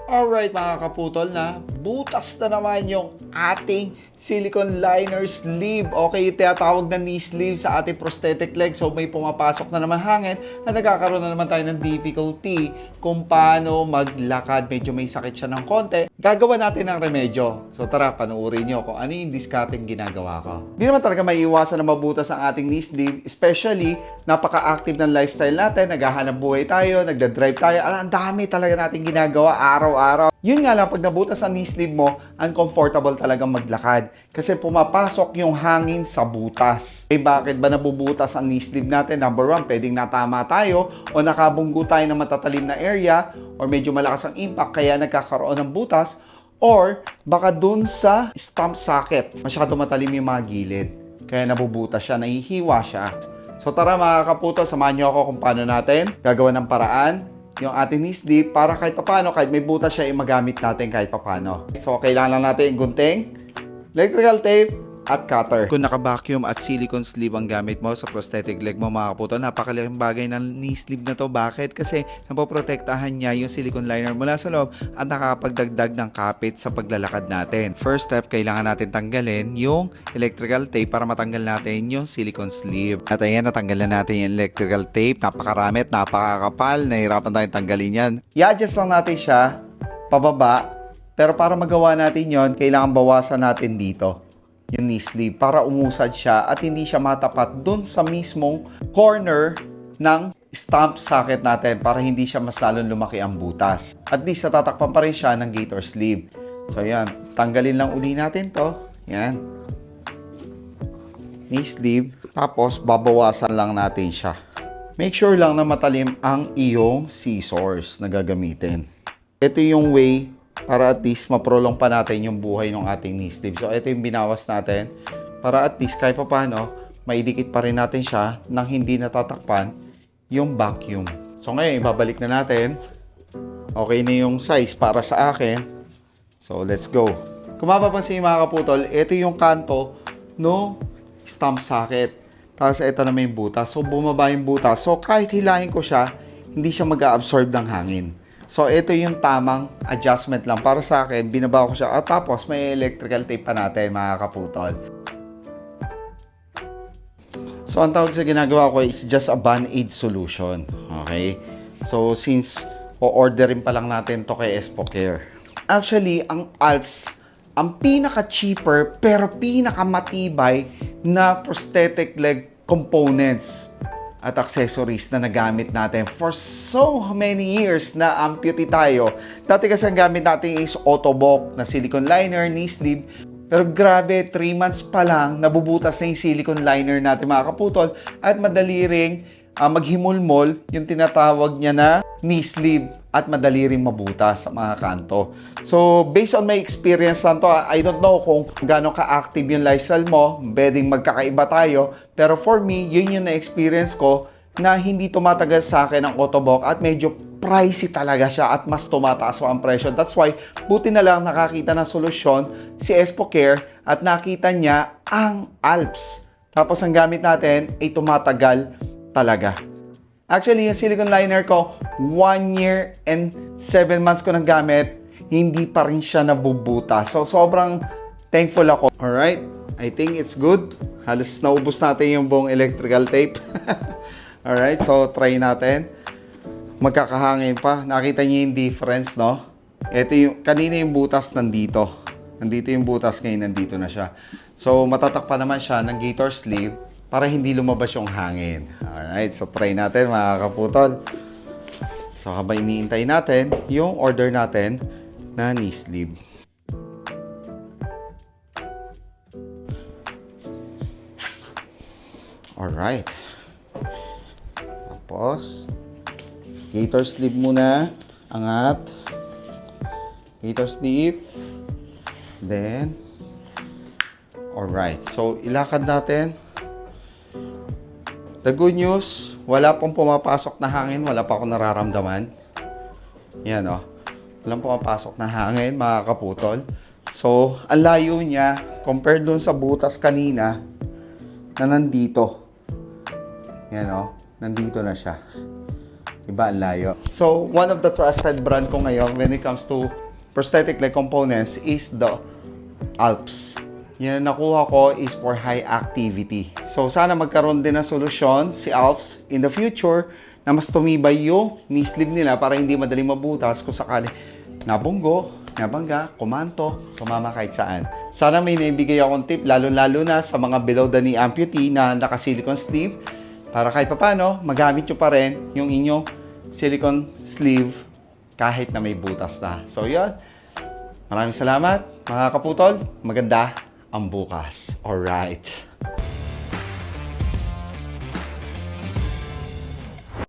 Alright mga kaputol, na butas na naman yung ating silicone liner sleeve. Okay, tinatawag na knee sleeve sa ating prosthetic leg. So may pumapasok na naman hangin at nagkakaroon na naman tayo ng difficulty kung paano maglakad. Medyo may sakit siya ng konti. Gagawa natin ng remedyo. So tara, panuorin nyo kung ano yung discarding ginagawa ko. Hindi naman talaga maiiwasan na mabutas ang ating knee sleeve, especially napaka-active ng lifestyle natin. Naghahanap buhay tayo, nagda-drive tayo. Ang dami talaga natin ginagawa araw-araw. Yun nga lang, pag nabutas ang knee sleeve mo, uncomfortable talagang maglakad. Kasi pumapasok yung hangin sa butas. Eh bakit ba nabubutas ang knee sleeve natin? Number one, pwedeng natama tayo o nakabunggo tayo ng matatalim na area or medyo malakas ang impact kaya nagkakaroon ng butas. Or baka dun sa stump socket, masyado matalim yung mga gilid. Kaya nabubutas siya, nahihiwa siya. So tara mga kaputol, samahan niyo ako kung paano natin gagawa ng paraan yung ating knee sleeve para kahit papano, kahit may butas siya, magamit natin kahit papano. So kailangan lang natin yung gunting, electrical tape, at cutter. Kung naka-vacuum at silicone sleeve ang gamit mo sa prosthetic leg mo mga kaputol, napakalaking bagay ng knee sleeve na to. Bakit? Kasi napoprotektahan niya yung silicone liner mula sa loob at nakakapagdagdag ng kapit sa paglalakad natin. First step, kailangan natin tanggalin yung electrical tape para matanggal natin yung silicone sleeve. At ayan, natanggal na natin yung electrical tape. Napakarami at napakakapal. Nahirapan tayong tanggalin yan. I-adjust lang natin siya pababa. Pero para magawa natin yon, kailangan bawasan natin dito yung knee sleeve para umusad siya at hindi siya matapat dun sa mismong corner ng stump socket natin para hindi siya mas lalong lumaki ang butas. At least natatakpan pa rin siya ng gator sleeve. So yan, tanggalin lang uli natin to. Yan. Knee sleeve. Tapos babawasan lang natin siya. Make sure lang na matalim ang iyong scissors na gagamitin. Ito yung way para at least maprolong pa natin yung buhay ng ating knee sleeve. So, ito yung binawas natin para at least kahit pa paano, maidikit pa rin natin siya nang hindi natatakpan yung vacuum. So, ngayon, ibabalik na natin. Okay na yung size para sa akin. So, let's go. Kung mapapansin yung mga kaputol, ito yung kanto no stump socket. Tapos, ito na may butas. So, bumaba yung butas. So, kahit hilahin ko siya, hindi siya mag-absorb ng hangin. So, ito yung tamang adjustment lang. Para sa akin, binaba ko siya. At tapos, may electrical tape pa natin, mga kaputol. So, ang tawag sa ginagawa ko is just a band-aid solution. Okay? So, since o-orderin pa lang natin to kay Espocare. Actually, ang Alps, ang pinaka-cheaper pero pinaka-matibay na prosthetic leg components at accessories na nagamit natin for so many years na amputee tayo. Dati kasi ang gamit natin is Ottobock na silicone liner, knee sleeve. Pero grabe, 3 months pa lang, nabubutas na yung silicone liner natin mga kaputol at madali ring maghimulmol yung tinatawag niya na knee sleeve at madali ring mabutas sa mga kanto. So, based on my experience lang to, I don't know kung gaano ka-active yung lifestyle mo, pwedeng magkakaiba tayo, pero for me, yun yung na-experience ko na hindi tumatagal sa akin ang Ottobock at medyo pricey talaga siya at mas tumataas pa ang presyo. That's why, buti na lang nakakita ng solusyon si Espocare at nakita niya ang Alps. Tapos ang gamit natin ay tumatagal talaga. Actually, yung silicone liner ko, 1 year and 7 months ko nang gamit, hindi pa rin siya nabubutas. So, sobrang thankful ako. Alright, I think it's good. Halos naubos natin yung buong electrical tape. Alright, so try natin. Magkakahangin pa. Nakita niyo yung difference, no? Ito yung, kanina yung butas nandito. Nandito yung butas, ngayon nandito na siya. So, matatakpan naman siya ng gator sleeve para hindi lumabas yung hangin. Alright, so try natin mga kaputol. So habang iniintay natin yung order natin na knee sleeve. Alright. Tapos, gator sleeve muna. Angat. Gator sleeve. Then, alright. So, ilakad natin. The good news, wala pong pumapasok na hangin, wala pa akong nararamdaman. Yan o. Walang pumapasok na hangin, mga kaputol. So, ang layo niya, compared dun sa butas kanina, na nandito. Yan o. Nandito na siya. Iba ang layo. So, one of the trusted brand ko ngayon when it comes to prosthetic leg components is the Alps. Yan na nakuha ko is for high activity. So, sana magkaroon din ng solusyon si Alps in the future na mas tumibay yung knee sleeve nila para hindi madaling mabutas kung sakali nabunggo, nabangga, kumanto, tumama kahit saan. Sana may naibigay akong tip, lalo-lalo na sa mga below the knee amputee na naka-silicone sleeve para kahit papano, magamit nyo pa rin yung inyong silicone sleeve kahit na may butas na. So, yun. Maraming salamat, mga kaputol. Maganda ang bukas. Alright.